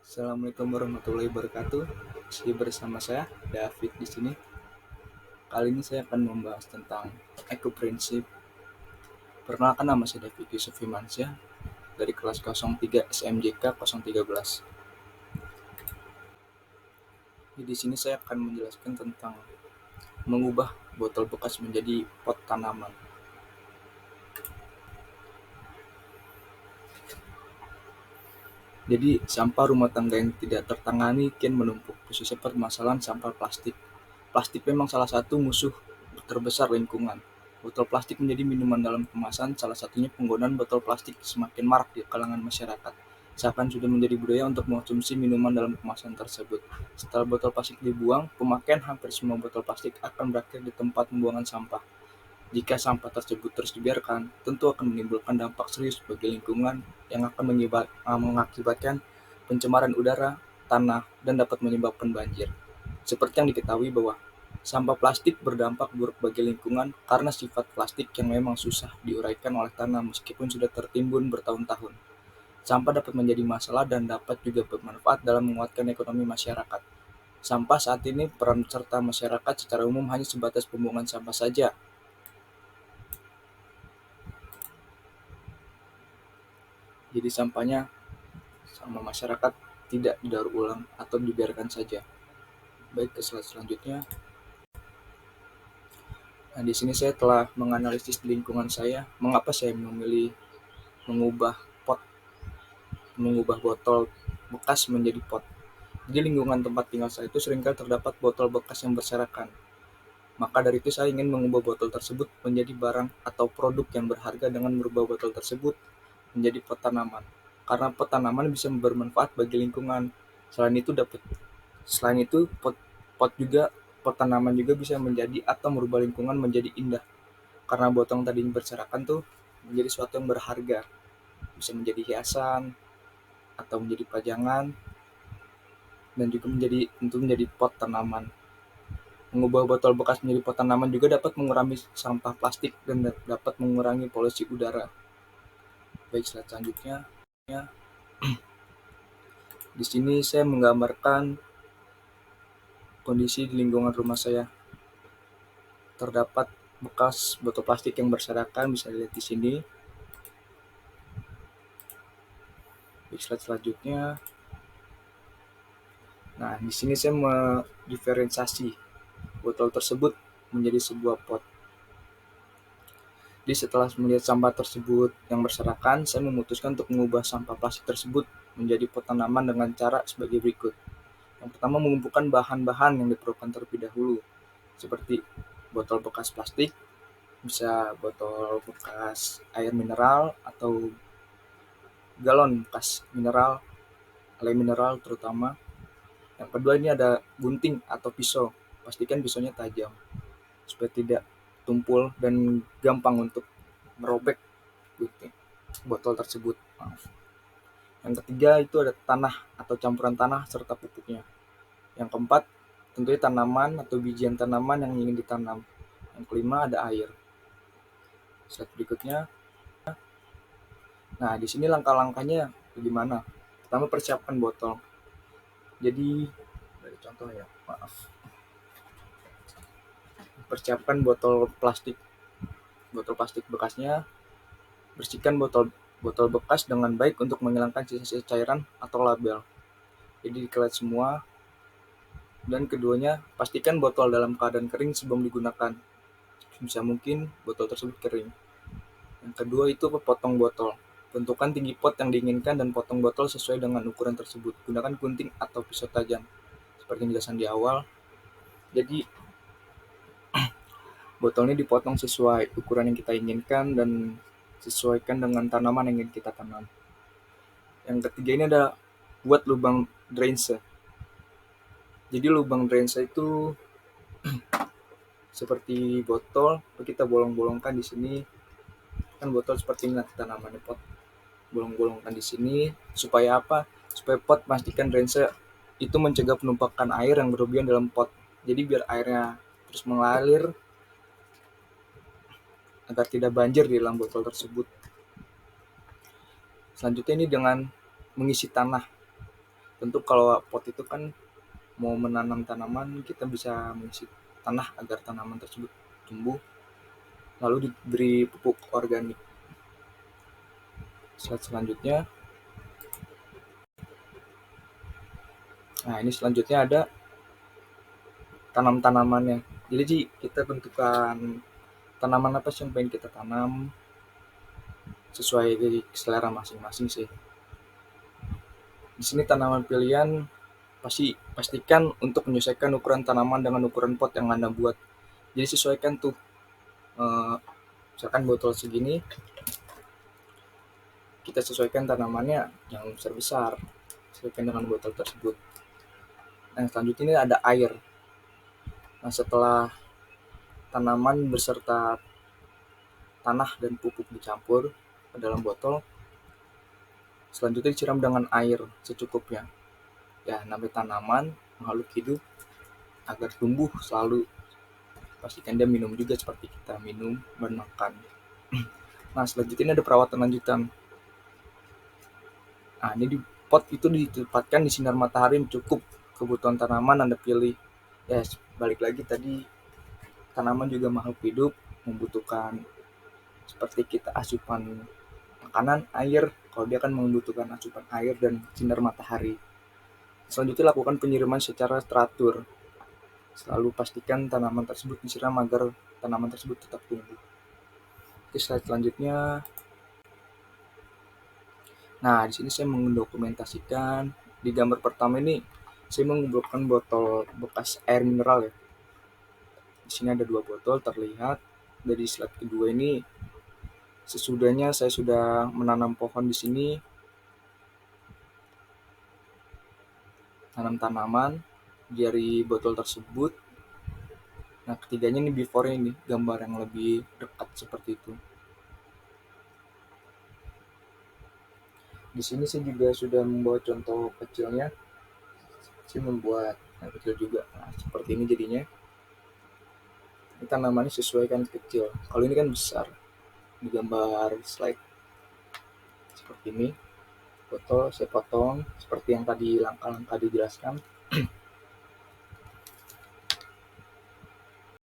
Assalamualaikum warahmatullahi wabarakatuh. Masih bersama saya David di sini. Kali ini saya akan membahas tentang ekoprinsip. Perkenalkan, nama saya David Yusuf Himansyah dari kelas 03 SMJK 013. Di sini saya akan menjelaskan tentang mengubah botol bekas menjadi pot tanaman. Jadi, sampah rumah tangga yang tidak tertangani kian menumpuk, khususnya permasalahan sampah plastik. Plastik memang salah satu musuh terbesar lingkungan. Botol plastik menjadi minuman dalam kemasan, salah satunya penggunaan botol plastik semakin marak di kalangan masyarakat. Seakan sudah menjadi budaya untuk mengonsumsi minuman dalam kemasan tersebut. Setelah botol plastik dibuang, pemakaian hampir semua botol plastik akan berakhir di tempat pembuangan sampah. Jika sampah tersebut terus dibiarkan, tentu akan menimbulkan dampak serius bagi lingkungan yang akan mengakibatkan pencemaran udara, tanah, dan dapat menyebabkan banjir. Seperti yang diketahui bahwa sampah plastik berdampak buruk bagi lingkungan karena sifat plastik yang memang susah diuraikan oleh tanah meskipun sudah tertimbun bertahun-tahun. Sampah dapat menjadi masalah dan dapat juga bermanfaat dalam menguatkan ekonomi masyarakat. Sampah saat ini peran serta masyarakat secara umum hanya sebatas pembuangan sampah saja. Jadi sampahnya sama masyarakat tidak didaur ulang atau dibiarkan saja. Baik, ke slide selanjutnya. Nah, di sini saya telah menganalisis lingkungan saya, mengapa saya memilih mengubah pot, mengubah botol bekas menjadi pot. Di lingkungan tempat tinggal saya itu seringkali terdapat botol bekas yang berserakan. Maka dari itu saya ingin mengubah botol tersebut menjadi barang atau produk yang berharga dengan merubah botol tersebut menjadi pot tanaman. Karena pot tanaman bisa bermanfaat bagi lingkungan. Selain itu pot tanaman juga bisa menjadi atau merubah lingkungan menjadi indah. Karena botol tadi berserakan tuh menjadi sesuatu yang berharga, bisa menjadi hiasan atau menjadi pajangan dan juga menjadi pot tanaman. Mengubah botol bekas menjadi pot tanaman juga dapat mengurangi sampah plastik dan dapat mengurangi polusi udara. Baik, slide selanjutnya. Di sini saya menggambarkan kondisi di lingkungan rumah saya. Terdapat bekas botol plastik yang berserakan, bisa dilihat di sini. Di slide selanjutnya. Nah, di sini saya mendiferensiasi botol tersebut menjadi sebuah pot. Jadi setelah melihat sampah tersebut yang berserakan, saya memutuskan untuk mengubah sampah plastik tersebut menjadi pot tanaman dengan cara sebagai berikut. Yang pertama, mengumpulkan bahan-bahan yang diperlukan terlebih dahulu, seperti botol bekas plastik, bisa botol bekas air mineral atau galon bekas mineral, air mineral terutama. Yang kedua, ini ada gunting atau pisau. Pastikan pisaunya tajam supaya tidak tumpul dan gampang untuk merobek botol tersebut. Yang ketiga itu ada tanah atau campuran tanah serta pupuknya. Yang keempat, tentunya tanaman atau bijian tanaman yang ingin ditanam. Yang kelima ada air. Slide berikutnya. Nah, di sini langkah-langkahnya bagaimana? Pertama, persiapkan botol. Jadi, dari contoh ya, maaf. Persiapkan botol plastik bekasnya. Bersihkan botol bekas dengan baik untuk menghilangkan sisa-sisa cairan atau label. Jadi dikelet semua. Dan keduanya, pastikan botol dalam keadaan kering sebelum digunakan. Bisa mungkin botol tersebut kering. Yang kedua itu potong botol. Tentukan tinggi pot yang diinginkan dan potong botol sesuai dengan ukuran tersebut. Gunakan gunting atau pisau tajam, seperti yang dijelaskan di awal. Jadi botolnya dipotong sesuai ukuran yang kita inginkan dan sesuaikan dengan tanaman yang ingin kita tanam. Yang ketiga ini ada buat lubang drainase. Jadi lubang drainase itu seperti botol, kita bolong-bolongkan di sini. Kan botol seperti ini tanamannya pot. Bolong-bolongkan di sini supaya apa? Supaya pot pastikan drainase itu mencegah penumpukan air yang berlebihan dalam pot. Jadi biar airnya terus mengalir agar tidak banjir di dalam botol tersebut. Selanjutnya ini dengan mengisi tanah. Tentu kalau pot itu kan mau menanam tanaman, kita bisa mengisi tanah agar tanaman tersebut tumbuh, lalu diberi pupuk organik. Slide selanjutnya, nah ini selanjutnya ada tanam-tanamannya. Jadi kita tentukan tanaman apa sih yang pengen kita tanam sesuai dari selera masing-masing sih. Di sini tanaman pilihan pastikan untuk menyesuaikan ukuran tanaman dengan ukuran pot yang Anda buat. Jadi sesuaikan tuh, misalkan botol segini, kita sesuaikan tanamannya yang besar-besar, sesuaikan dengan botol tersebut. Nah, selanjutnya ini ada air. Nah, setelah tanaman beserta tanah dan pupuk dicampur ke dalam botol, selanjutnya disiram dengan air secukupnya. Ya, namanya tanaman makhluk hidup, agar tumbuh selalu pastikan dia minum juga seperti kita minum dan makan. Nah, selanjutnya ini ada perawatan lanjutan. Nah, ini di pot itu ditempatkan di sinar matahari yang cukup kebutuhan tanaman Anda pilih. Ya, balik lagi tadi, tanaman juga makhluk hidup, membutuhkan seperti kita asupan makanan, air. Kalau dia kan membutuhkan asupan air dan sinar matahari. Selanjutnya lakukan penyiraman secara teratur. Selalu pastikan tanaman tersebut disiram agar tanaman tersebut tetap tumbuh. Oke, slide selanjutnya. Nah, di sini saya mendokumentasikan. Di gambar pertama ini saya mengumpulkan botol bekas air mineral ya. Di sini ada 2 botol terlihat. Dari slide kedua ini, sesudahnya saya sudah menanam pohon di sini, tanam tanaman dari botol tersebut. Nah, ketiganya ini before ini, gambar yang lebih dekat seperti itu. Di sini saya juga sudah membawa contoh kecilnya. Saya membuat yang kecil juga. Nah, seperti ini jadinya. Ini tanamannya sesuaikan kecil. Kalau ini kan besar. Di gambar slide seperti ini. Foto saya potong seperti yang tadi langkah-langkah dijelaskan.